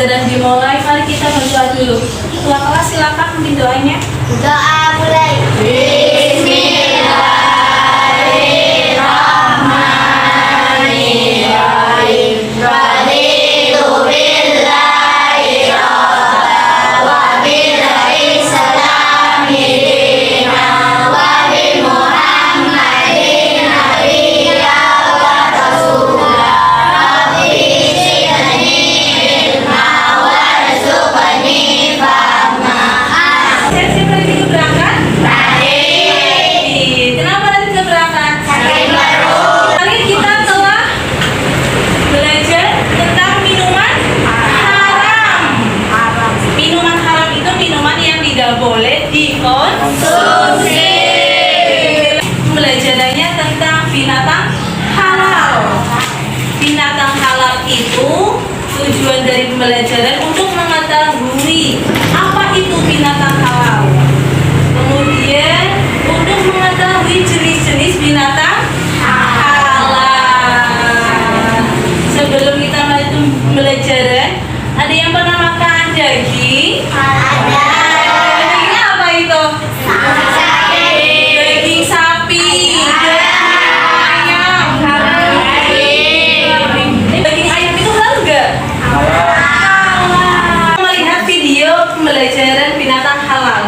pelajaran dimulai, mari kita berdoa dulu. Ketua kelas silakan pimpin doanya. Doa mulai. Bismillahirrahmanirrahim. Boleh dikonsumsi. Pembelajarannya tentang binatang halal. Binatang halal itu tujuan dari pembelajaran untuk mengetahui apa itu binatang halal. Kemudian untuk mengetahui jenis-jenis binatang halal. Sebelum kita mulai pembelajaran, ada yang pernah makan daging? Ada. Daging sapi, daging ayam itu halal enggak? Halal. Melihat video pembelajaran binatang halal.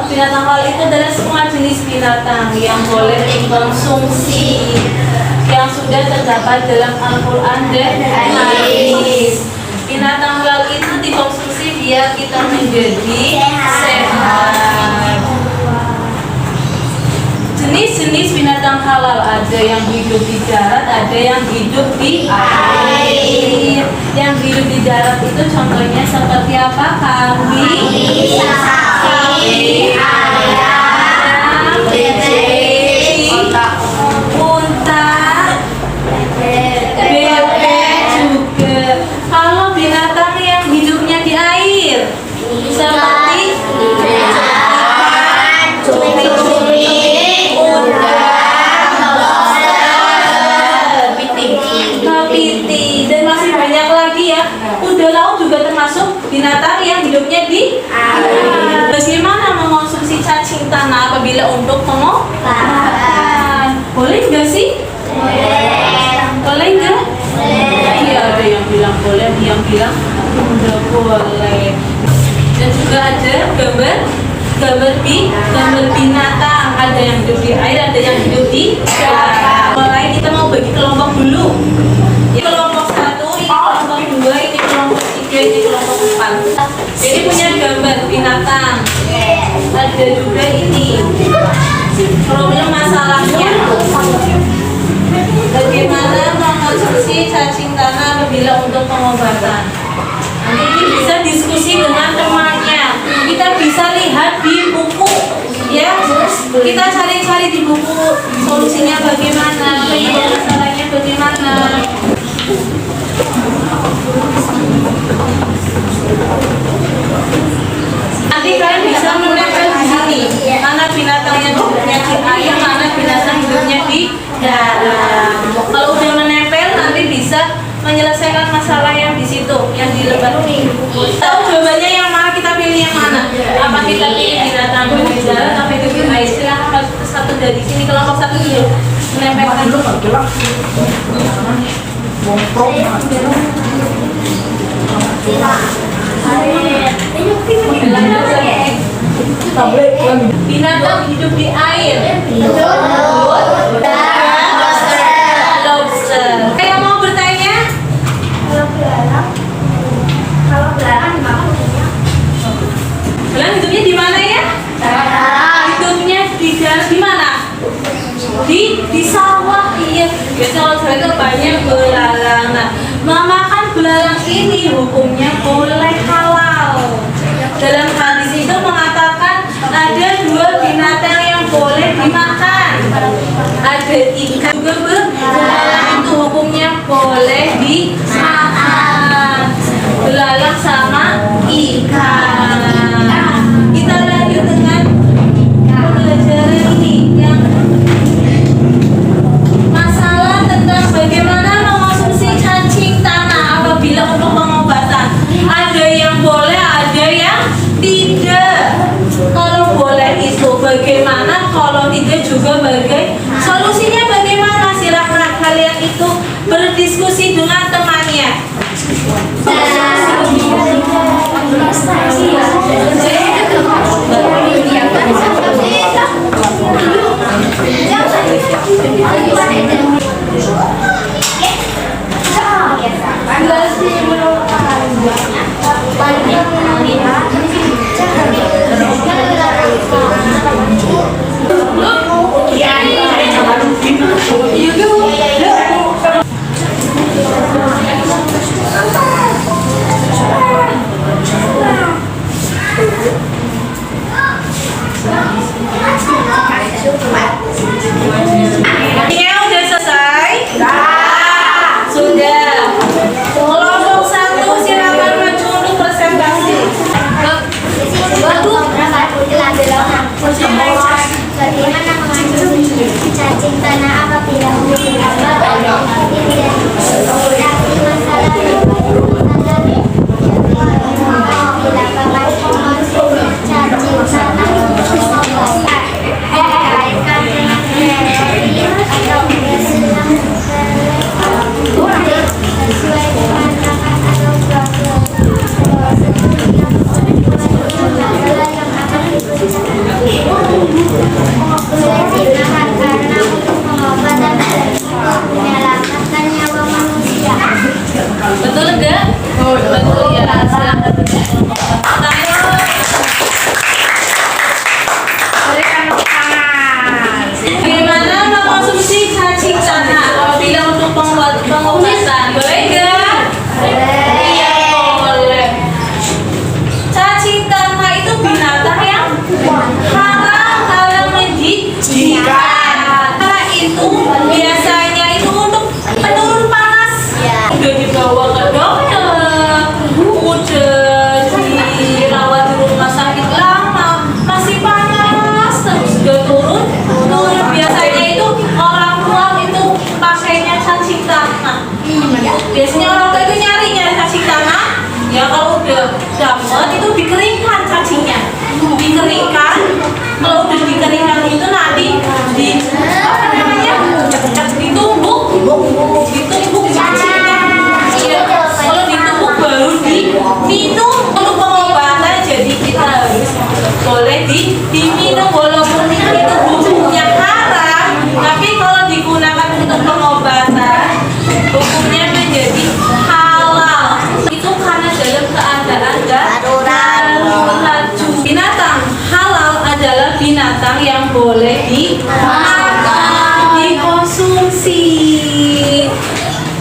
Binatang halal itu adalah semua jenis binatang yang boleh dikonsumsi yang sudah terdapat dalam Al-Quran dan hadis. Binatang halal itu dikonsumsi biar kita menjadi sehat. Jenis-jenis binatang halal ada yang hidup di darat, ada yang hidup di air. Yang hidup di darat itu contohnya seperti apa? Kambing, sapi, ayam, kelinci, unta, bebek juga. Kalau binatang yang hidupnya di air seperti cumi-cumi, udang, lobster, kepiting, dan masih banyak lagi ya. Kuda laut juga termasuk binatang yang hidupnya di air. Bagaimana mengonsumsi cacing tanah apabila untuk pengobatan? Boleh nggak sih? Boleh nggak? Iya, ada yang bilang boleh, ada yang bilang nggak boleh. Dan juga ada gambar binatang, ada yang hidup di air, ada yang hidup di darat. Mulai kita mau bagi kelompok dulu. Ini kelompok 1, ini kelompok 2, ini kelompok 3, ini kelompok 4. Jadi punya gambar binatang. Ada juga ini. Problem masalahnya bagaimana mengonsumsi cacing tanah apabila untuk pengobatan. berdiskusi dengan temannya. Kita bisa lihat di buku, ya. Kita cari-cari di buku solusinya bagaimana, penyebab masalahnya bagaimana. Nanti kalian bisa menempel di sini. Mana binatang yang hidupnya di air, mana binatang hidupnya di darat. Kalau udah menempel, nanti bisa menyelesaikan masalah yang di situ, yang di lembar ini. Tahu jawabannya yang mana, kita pilih yang mana? Apa kita pilih binatang hidup di darat, apa hidup di air? Silahkan satu dari sini, kelompok satu dulu. Menempelkan. Binatang hidup di air. Lobster. Yang mau bertanya? Kalau belalang dimakan Belalang hidupnya di mana ya? Hidupnya di darat, di mana? Di sawah. Iya. Biasanya kalau sawah itu banyak belalang. Nah, memakan belalang ini hukumnya boleh halal. Dalam hadis itu mengatakan ada dua binatang yang boleh dimakan. Ada ikan juga belalang itu hukumnya boleh dimakan. Belalang sama ikan. Kita lanjut dengan pembelajaran ini yang masalah tentang bagaimana mengonsumsi cacing tanah apabila untuk pengobatan. Ada yang boleh, ada yang tidak. Kalau boleh itu bagaimana, kalau tidak juga solusinya bagaimana? Silakan kalian itu berdiskusi dengan temannya. Ini udah selesai? Sudah. Kelompok satu silakan maju untuk presentasi. Bagaimana mengonsumsi cacing tanah apabila menggunakan masalah Betul enggak? Betul ya. Silakan. Bagaimana mengonsumsi cacing tanah apabila untuk pengobatan? Boleh enggak? Iya, boleh. Cacing tanah itu binatang yang halal menjijikan. Karena itu biasanya itu untuk penurun panas. Udah dibawa ke dokter, udah dirawat di rumah sakit lama, masih panas terus udah turun. Biasanya itu orang tua itu pakainya cacing tanah. Biasanya orang tua itu nyari cacing tanah. Ya kalau udah dapet itu dikeringkan cacingnya, dikeringkan. Kalau udah dikeringkan itu nanti apa namanya? Ditumbuk cacingnya. Iya. Kalau ditumbuk baru diminum untuk pengobatan. Jadi kita harus boleh diminum walaupun itu hukumnya haram, tapi kalau digunakan untuk pengobatan hukumnya menjadi halal. Itu karena dalam keadaan darurat. Binatang halal adalah binatang yang boleh dimakan, dikonsumsi.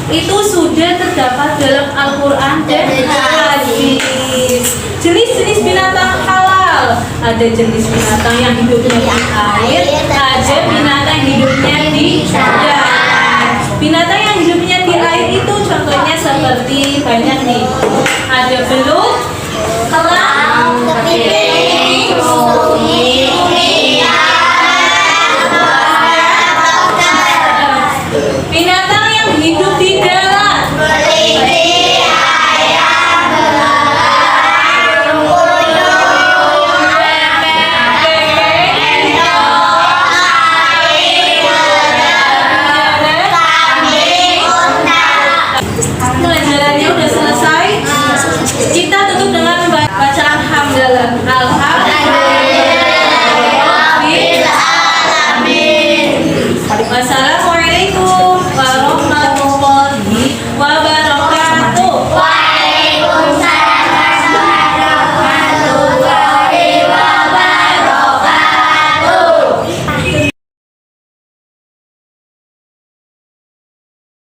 Itu sudah terdapat dalam Al-Quran dan hadis. Ada jenis binatang yang hidupnya di air, ada binatang yang hidupnya di darat. Binatang yang hidupnya di air itu contohnya seperti banyak nih. Ada belut, kelang, kepiting, binatang yang hidup di darat. Pelajarannya udah selesai. Kita tutup dengan bacaan hamdalah. Alhamdulillah. Wassalamualaikum.